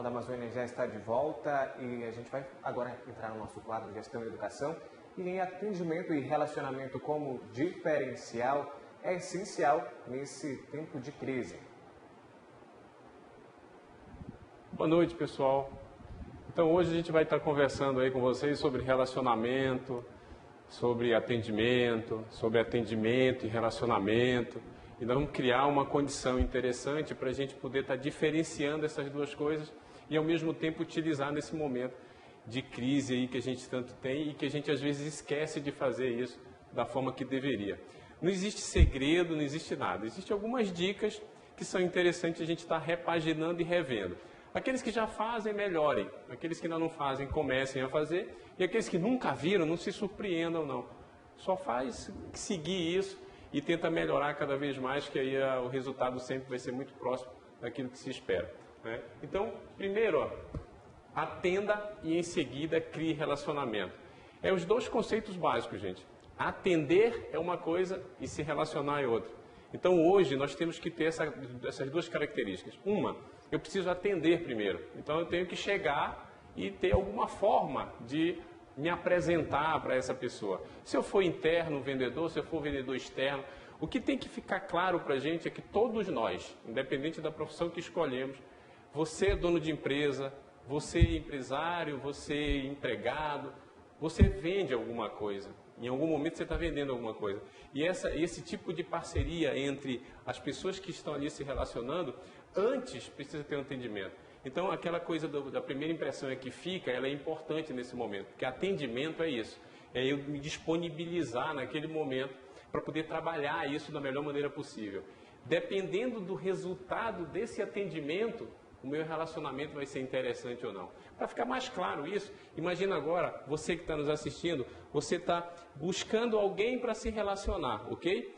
Jornal da Amazônia já está de volta e a gente vai agora entrar no nosso quadro de Gestão e Educação. E em atendimento e relacionamento como diferencial é essencial nesse tempo de crise. Boa noite, pessoal. Então, hoje a gente vai estar conversando aí com vocês sobre relacionamento, sobre atendimento e relacionamento. E nós vamos criar uma condição interessante para a gente poder estar diferenciando essas duas coisas e, ao mesmo tempo, utilizar nesse momento de crise aí que a gente tanto tem e que a gente, às vezes, esquece de fazer isso da forma que deveria. Não existe segredo, não existe nada. Existem algumas dicas que são interessantes a gente estar repaginando e revendo. Aqueles que já fazem, melhorem. Aqueles que ainda não fazem, comecem a fazer. E aqueles que nunca viram, não se surpreendam, não. Só faz seguir isso e tenta melhorar cada vez mais, que aí o resultado sempre vai ser muito próximo daquilo que se espera, né? Então, primeiro, atenda e em seguida crie relacionamento. É os dois conceitos básicos, gente. Atender é uma coisa e se relacionar é outra. Então, hoje, nós temos que ter essas duas características. Uma, eu preciso atender primeiro. Então, eu tenho que chegar e ter alguma forma de me apresentar para essa pessoa. Se eu for interno vendedor, se eu for vendedor externo, o que tem que ficar claro para a gente é que todos nós, independente da profissão que escolhemos, você é dono de empresa, você é empresário, você é empregado, você vende alguma coisa. Em algum momento você está vendendo alguma coisa. E esse tipo de parceria entre as pessoas que estão ali se relacionando, antes precisa ter um atendimento. Então, aquela coisa da primeira impressão é que fica, ela é importante nesse momento, porque atendimento é isso. É eu me disponibilizar naquele momento para poder trabalhar isso da melhor maneira possível. Dependendo do resultado desse atendimento, o meu relacionamento vai ser interessante ou não. Para ficar mais claro isso, imagina agora, você que está nos assistindo, você está buscando alguém para se relacionar, ok?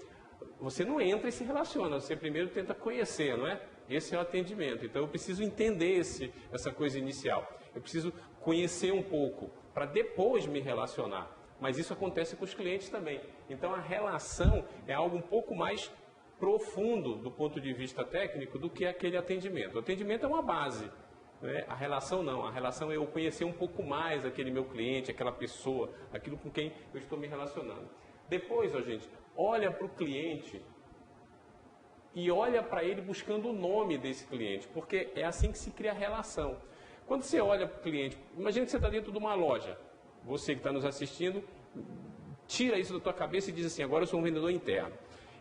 Você não entra e se relaciona, você primeiro tenta conhecer, não é? Esse é o atendimento. Então, eu preciso entender essa coisa inicial. Eu preciso conhecer um pouco para depois me relacionar. Mas isso acontece com os clientes também. Então, a relação é algo um pouco mais profundo do ponto de vista técnico do que aquele atendimento. O atendimento é uma base, né? A relação não. A relação é eu conhecer um pouco mais aquele meu cliente, aquela pessoa, aquilo com quem eu estou me relacionando. Depois, gente, olha para o cliente e olha para ele buscando o nome desse cliente, porque é assim que se cria a relação. Quando você olha para o cliente, imagina que você está dentro de uma loja, você que está nos assistindo, tira isso da tua cabeça e diz assim, agora eu sou um vendedor interno.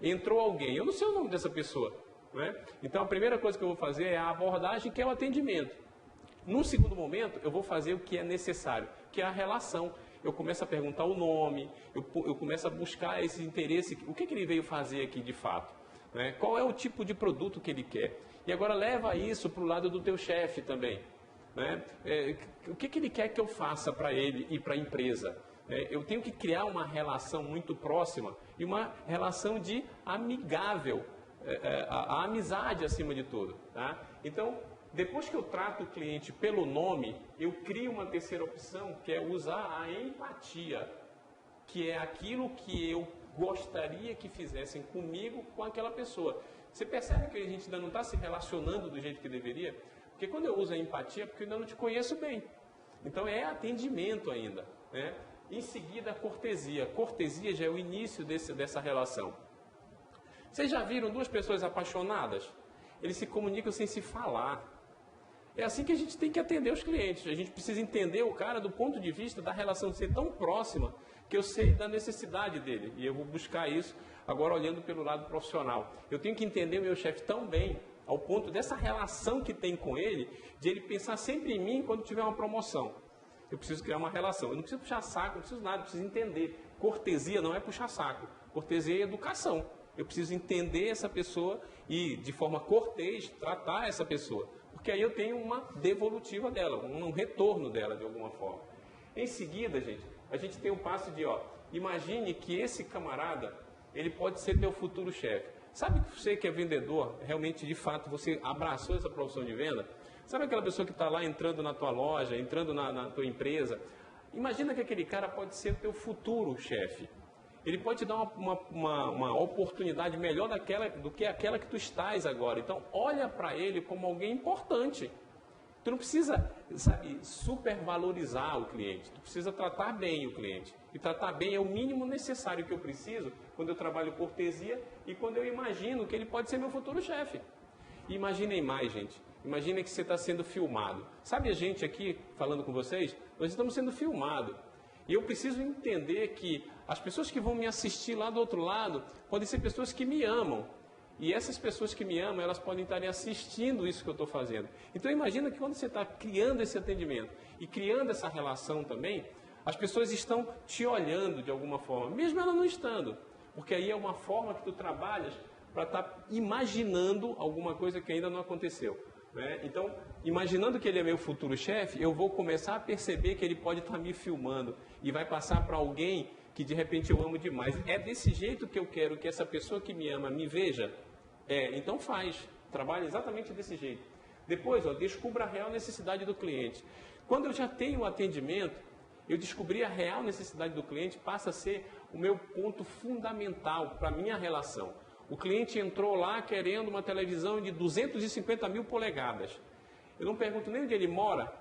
Entrou alguém, eu não sei o nome dessa pessoa, né? Então a primeira coisa que eu vou fazer é a abordagem, que é o atendimento. Num segundo momento, eu vou fazer o que é necessário, que é a relação. Eu começo a perguntar o nome, eu começo a buscar esse interesse, o que ele veio fazer aqui de fato. Né? Qual é o tipo de produto que ele quer? E agora leva isso para o lado do teu chefe também. Né? O que ele quer que eu faça para ele e para a empresa? Eu tenho que criar uma relação muito próxima e uma relação de amigável, a amizade acima de tudo. Tá? Então, depois que eu trato o cliente pelo nome, eu crio uma terceira opção, que é usar a empatia, que é aquilo que eu gostaria que fizessem comigo, com aquela pessoa. Você percebe que a gente ainda não está se relacionando do jeito que deveria? Porque quando eu uso a empatia, é porque eu ainda não te conheço bem. Então é atendimento ainda, né? Em seguida, a cortesia. Cortesia já é o início dessa relação. Vocês já viram duas pessoas apaixonadas? Eles se comunicam sem se falar. É assim que a gente tem que atender os clientes. A gente precisa entender o cara do ponto de vista da relação ser tão próxima que eu sei da necessidade dele. E eu vou buscar isso agora olhando pelo lado profissional. Eu tenho que entender o meu chefe tão bem, ao ponto dessa relação que tem com ele, de ele pensar sempre em mim quando tiver uma promoção. Eu preciso criar uma relação. Eu não preciso puxar saco, não preciso nada, eu preciso entender. Cortesia não é puxar saco. Cortesia é educação. Eu preciso entender essa pessoa e, de forma cortês, tratar essa pessoa. Porque aí eu tenho uma devolutiva dela, um retorno dela de alguma forma. Em seguida, a gente tem um passo de, imagine que esse camarada, ele pode ser teu futuro chefe. Sabe que você que é vendedor, realmente, de fato, você abraçou essa profissão de venda? Sabe aquela pessoa que está lá entrando na tua loja, entrando na tua empresa? Imagina que aquele cara pode ser teu futuro chefe. Ele pode te dar uma oportunidade melhor do que aquela que tu estás agora. Então, olha para ele como alguém importante. Tu não precisa, sabe, supervalorizar o cliente. Tu precisa tratar bem o cliente. E tratar bem é o mínimo necessário que eu preciso quando eu trabalho cortesia e quando eu imagino que ele pode ser meu futuro chefe. E imaginem mais, gente. Imaginem que você está sendo filmado. Sabe a gente aqui, falando com vocês? Nós estamos sendo filmados. E eu preciso entender que as pessoas que vão me assistir lá do outro lado podem ser pessoas que me amam. E essas pessoas que me amam, elas podem estar assistindo isso que eu estou fazendo. Então imagina que quando você está criando esse atendimento e criando essa relação também, as pessoas estão te olhando de alguma forma, mesmo ela não estando. Porque aí é uma forma que tu trabalhas para estar imaginando alguma coisa que ainda não aconteceu. Né? Então, imaginando que ele é meu futuro chefe, eu vou começar a perceber que ele pode estar me filmando e vai passar para alguém que de repente eu amo demais. É desse jeito que eu quero que essa pessoa que me ama me veja? Então faz. Trabalha exatamente desse jeito. Depois, descubra a real necessidade do cliente. Quando eu já tenho o atendimento, eu descobri a real necessidade do cliente, passa a ser o meu ponto fundamental para a minha relação. O cliente entrou lá querendo uma televisão de 250 mil polegadas. Eu não pergunto nem onde ele mora.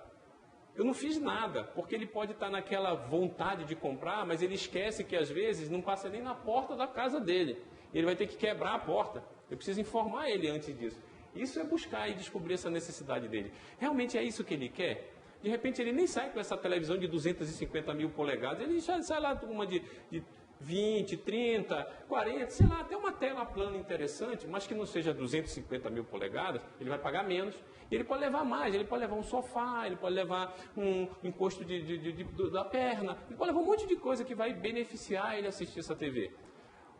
Eu não fiz nada, porque ele pode estar naquela vontade de comprar, mas ele esquece que às vezes não passa nem na porta da casa dele. Ele vai ter que quebrar a porta. Eu preciso informar ele antes disso. Isso é buscar e descobrir essa necessidade dele. Realmente é isso que ele quer? De repente ele nem sai com essa televisão de 250 mil polegadas, ele já sai lá com uma de 20, 30, 40, sei lá, até uma tela plana interessante, mas que não seja 250 mil polegadas, ele vai pagar menos. E ele pode levar mais, ele pode levar um sofá, ele pode levar um encosto da perna, ele pode levar um monte de coisa que vai beneficiar ele assistir essa TV.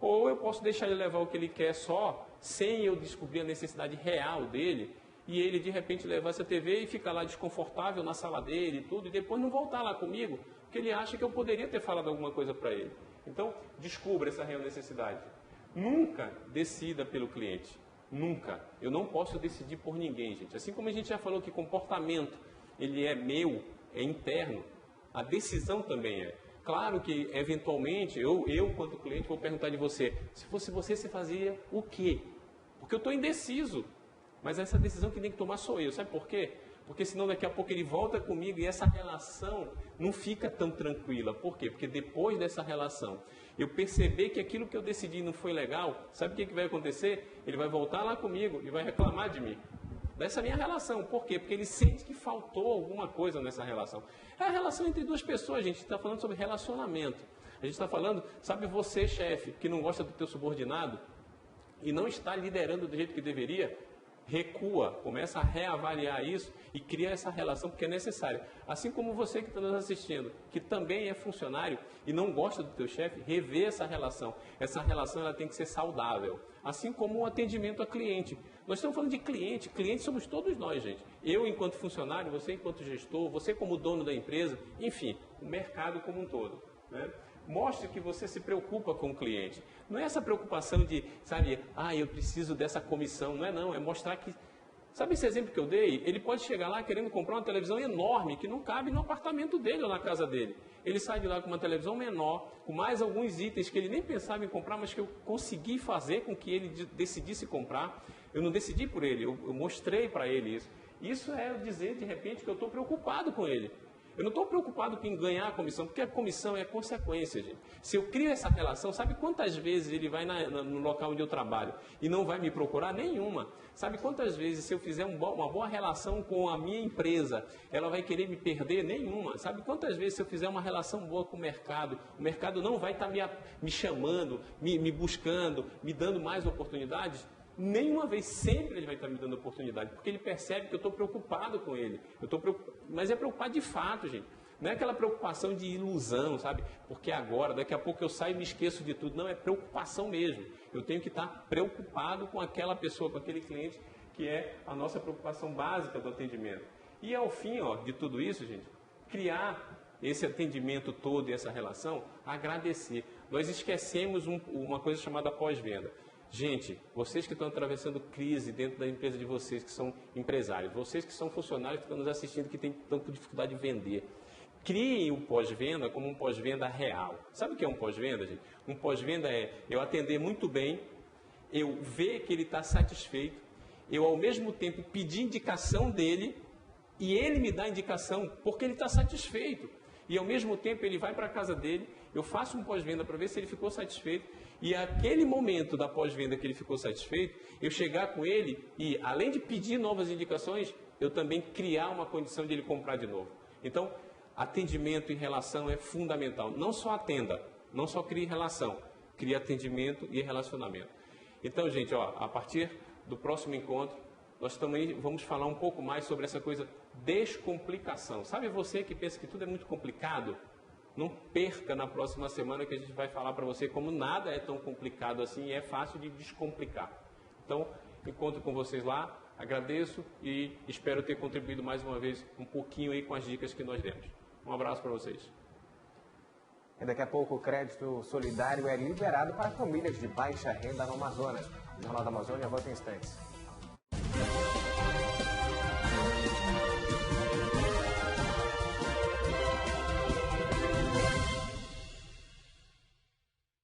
Ou eu posso deixar ele levar o que ele quer só, sem eu descobrir a necessidade real dele, e ele de repente levar essa TV e ficar lá desconfortável na sala dele e tudo, e depois não voltar lá comigo, porque ele acha que eu poderia ter falado alguma coisa para ele. Então, descubra essa real necessidade. Nunca decida pelo cliente. Nunca. Eu não posso decidir por ninguém, gente. Assim como a gente já falou que comportamento, ele é meu, é interno, a decisão também é. Claro que, eventualmente, eu quanto cliente, vou perguntar de você, se fosse você fazia o quê? Porque eu estou indeciso. Mas essa decisão que tem que tomar sou eu. Sabe por quê? Porque senão daqui a pouco ele volta comigo e essa relação não fica tão tranquila. Por quê? Porque depois dessa relação, eu perceber que aquilo que eu decidi não foi legal, sabe o que vai acontecer? Ele vai voltar lá comigo e vai reclamar de mim. Dessa minha relação. Por quê? Porque ele sente que faltou alguma coisa nessa relação. É a relação entre duas pessoas, a gente está falando sobre relacionamento. A gente está falando, sabe você, chefe, que não gosta do teu subordinado e não está liderando do jeito que deveria, recua, começa a reavaliar isso e cria essa relação porque é necessário. Assim como você que está nos assistindo, que também é funcionário e não gosta do teu chefe, rever essa relação. Essa relação ela tem que ser saudável. Assim como o atendimento a cliente. Nós estamos falando de cliente. Cliente somos todos nós, gente. Eu enquanto funcionário, você enquanto gestor, você como dono da empresa, enfim, o mercado como um todo, né? Mostre que você se preocupa com o cliente. Não é essa preocupação de, sabe, eu preciso dessa comissão. Não é não, é mostrar que... Sabe esse exemplo que eu dei? Ele pode chegar lá querendo comprar uma televisão enorme que não cabe no apartamento dele ou na casa dele. Ele sai de lá com uma televisão menor, com mais alguns itens que ele nem pensava em comprar, mas que eu consegui fazer com que ele decidisse comprar. Eu não decidi por ele, eu mostrei para ele isso. Isso é dizer, de repente, que eu estou preocupado com ele. Eu não estou preocupado em ganhar a comissão, porque a comissão é consequência, gente. Se eu crio essa relação, sabe quantas vezes ele vai no local onde eu trabalho e não vai me procurar? Nenhuma. Sabe quantas vezes, se eu fizer uma boa relação com a minha empresa, ela vai querer me perder? Nenhuma. Sabe quantas vezes, se eu fizer uma relação boa com o mercado não vai estar me chamando, me buscando, me dando mais oportunidades? Nenhuma vez, sempre ele vai estar me dando oportunidade, porque ele percebe que eu estou preocupado com ele. Mas é preocupado de fato, gente. Não é aquela preocupação de ilusão, sabe? Porque agora, daqui a pouco eu saio e me esqueço de tudo. Não, é preocupação mesmo. Eu tenho que estar preocupado com aquela pessoa, com aquele cliente, que é a nossa preocupação básica do atendimento. E ao fim de tudo isso, gente, criar esse atendimento todo e essa relação, agradecer. Nós esquecemos uma coisa chamada pós-venda. Gente, vocês que estão atravessando crise dentro da empresa de vocês, que são empresários, vocês que são funcionários que estão nos assistindo, que estão com dificuldade de vender, criem o pós-venda como um pós-venda real. Sabe o que é um pós-venda, gente? Um pós-venda é eu atender muito bem, eu ver que ele está satisfeito, eu ao mesmo tempo pedir indicação dele e ele me dá a indicação porque ele está satisfeito. E ao mesmo tempo ele vai para a casa dele, eu faço um pós-venda para ver se ele ficou satisfeito. E aquele momento da pós-venda que ele ficou satisfeito, eu chegar com ele e, além de pedir novas indicações, eu também criar uma condição de ele comprar de novo. Então, atendimento e relação é fundamental. Não só atenda, não só crie relação, crie atendimento e relacionamento. Então, gente, a partir do próximo encontro, nós também vamos falar um pouco mais sobre essa coisa descomplicação. Sabe você que pensa que tudo é muito complicado? Não perca na próxima semana que a gente vai falar para você como nada é tão complicado assim e é fácil de descomplicar. Então, encontro com vocês lá, agradeço e espero ter contribuído mais uma vez um pouquinho aí com as dicas que nós demos. Um abraço para vocês. E daqui a pouco o crédito solidário é liberado para famílias de baixa renda no Amazonas. O Jornal da Amazônia volta em instantes.